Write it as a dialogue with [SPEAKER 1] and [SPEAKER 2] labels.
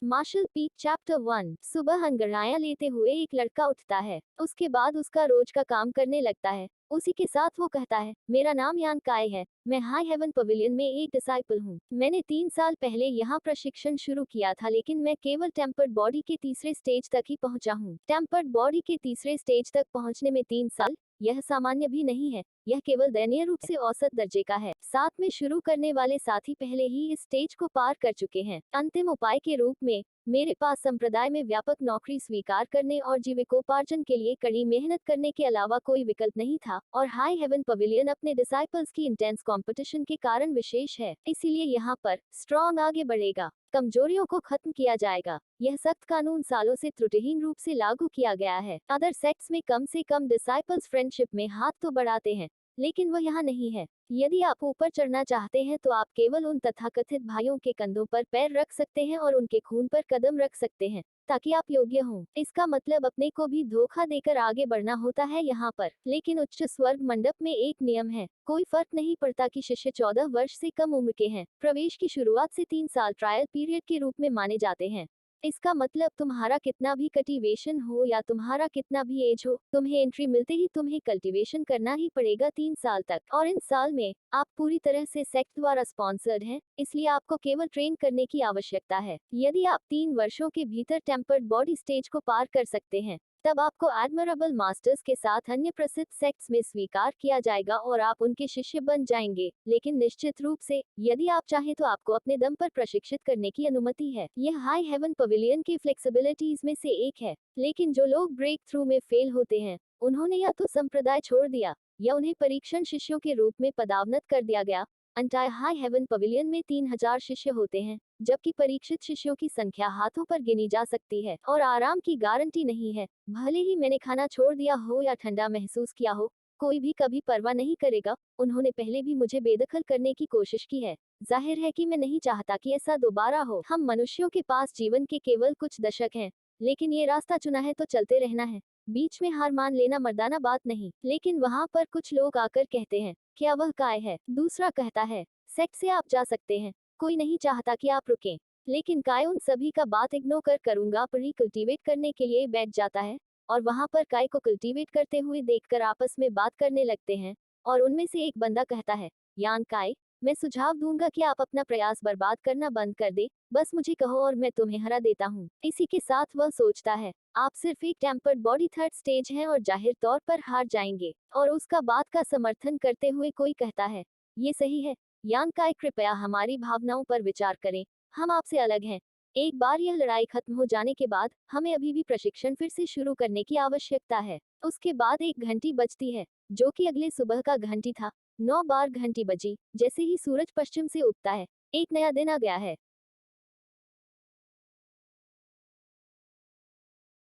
[SPEAKER 1] Martial peak chapter 1। सुबह हंगराया लेते हुए एक लड़का उठता है। उसके बाद उसका रोज का काम करने लगता है। उसी के साथ वो कहता है, मेरा नाम यान काय है। मैं हाई हेवन पवेलियन में एक डिसाइपल हूँ। मैंने 3 साल पहले यहाँ प्रशिक्षण शुरू किया था, लेकिन मैं केवल टेम्पर्ड बॉडी के तीसरे स्टेज तक ही पहुँचा हूँ। टेम्पर्ड बॉडी के तीसरे स्टेज तक पहुँचने में 3 साल, यह सामान्य भी नहीं है, यह केवल दयनीय रूप से औसत दर्जे का है। साथ में शुरू करने वाले साथी पहले ही इस स्टेज को पार कर चुके हैं। अंतिम उपाय के रूप में मेरे पास संप्रदाय में व्यापक नौकरी स्वीकार करने और जीविकोपार्जन के लिए कड़ी मेहनत करने के अलावा कोई विकल्प नहीं था, और हाई हेवन पवेलियन अपने डिसाइपल्स की इंटेंस कंपटीशन के कारण विशेष है। इसीलिए यहाँ पर स्ट्रॉन्ग आगे बढ़ेगा, कमजोरियों को खत्म किया जाएगा। यह सख्त कानून सालों से त्रुटिहीन रूप से लागू किया गया है। अदर सेक्ट्स में कम से कम डिसाइपल्स फ्रेंडशिप में हाथ तो बढ़ाते हैं, लेकिन वह यहाँ नहीं है। यदि आप ऊपर चढ़ना चाहते हैं तो आप केवल उन तथाकथित भाइयों के कंधों पर पैर रख सकते हैं और उनके खून पर कदम रख सकते हैं, ताकि आप योग्य हों। इसका मतलब अपने को भी धोखा देकर आगे बढ़ना होता है यहाँ पर। लेकिन उच्च स्वर्ग मंडप में एक नियम है, कोई फर्क नहीं पड़ता कि शिष्य 14 वर्ष से कम उम्र के हैं। प्रवेश की शुरुआत से 3 साल ट्रायल पीरियड के रूप में माने जाते हैं। इसका मतलब तुम्हारा कितना भी कल्टीवेशन हो या तुम्हारा कितना भी एज हो, तुम्हें एंट्री मिलते ही तुम्हें कल्टीवेशन करना ही पड़ेगा 3 साल तक। और इन साल में आप पूरी तरह से सेक्ट द्वारा स्पॉन्सर्ड हैं, इसलिए आपको केवल ट्रेन करने की आवश्यकता है। यदि आप 3 वर्षों के भीतर टेम्पर्ड बॉडी स्टेज को पार कर सकते हैं, तब आपको एडमिरेबल मास्टर्स के साथ अन्य प्रसिद्ध सेक्ट्स में स्वीकार किया जाएगा और आप उनके शिष्य बन जाएंगे। लेकिन निश्चित रूप से यदि आप चाहें तो आपको अपने दम पर प्रशिक्षित करने की अनुमति है। यह हाई हेवन पवेलियन की फ्लेक्सिबिलिटीज में से एक है। लेकिन जो लोग ब्रेक थ्रू में फेल होते हैं, उन्होंने या तो संप्रदाय छोड़ दिया या उन्हें परीक्षण शिष्यों के रूप में पदावनत कर दिया गया। अंटायर हाई हेवन पवेलियन में 3000 शिष्य होते हैं, जबकि परीक्षित शिष्यों की संख्या हाथों पर गिनी जा सकती है, और आराम की गारंटी नहीं है। भले ही मैंने खाना छोड़ दिया हो या ठंडा महसूस किया हो, कोई भी कभी परवाह नहीं करेगा। उन्होंने पहले भी मुझे बेदखल करने की कोशिश की है। जाहिर है कि मैं नहीं चाहता कि ऐसा दोबारा हो। हम मनुष्यों के पास जीवन के केवल कुछ दशक हैं, लेकिन ये रास्ता चुना है तो चलते रहना है। बीच में हार मान लेना मर्दाना बात नहीं। लेकिन वहाँ पर कुछ लोग आकर कहते हैं, क्या वह काय है? दूसरा कहता है, सेट से आप जा सकते हैं, कोई नहीं चाहता कि आप रुकें। लेकिन काय उन सभी का बात इग्नोर कर करूंगा पर ही कल्टीवेट करने के लिए बैठ जाता है, और वहां पर काय को कल्टीवेट करते हुए देखकर आपस में बात करने लगते हैं। और उनमें से एक बंदा कहता है, यान काय, मैं सुझाव दूंगा कि आप अपना प्रयास बर्बाद करना बंद कर दे, बस मुझे कहो और मैं तुम्हें हरा देता हूँ। इसी के साथ वह सोचता है, आप सिर्फ एक टेम्पर्ड बॉडी थर्ड स्टेज हैं और जाहिर तौर पर हार जाएंगे। और उसका बात का समर्थन करते हुए कोई कहता है, ये सही है यान काय, कृपया हमारी भावनाओं पर विचार करें, हम आपसे अलग हैं। एक बार यह लड़ाई खत्म हो जाने के बाद हमें अभी भी प्रशिक्षण फिर से शुरू करने की आवश्यकता है। उसके बाद एक घंटी बजती है, जो कि अगले सुबह का घंटी था। 9 बार घंटी बजी। जैसे ही सूरज पश्चिम से उगता है, एक नया दिन आ गया है।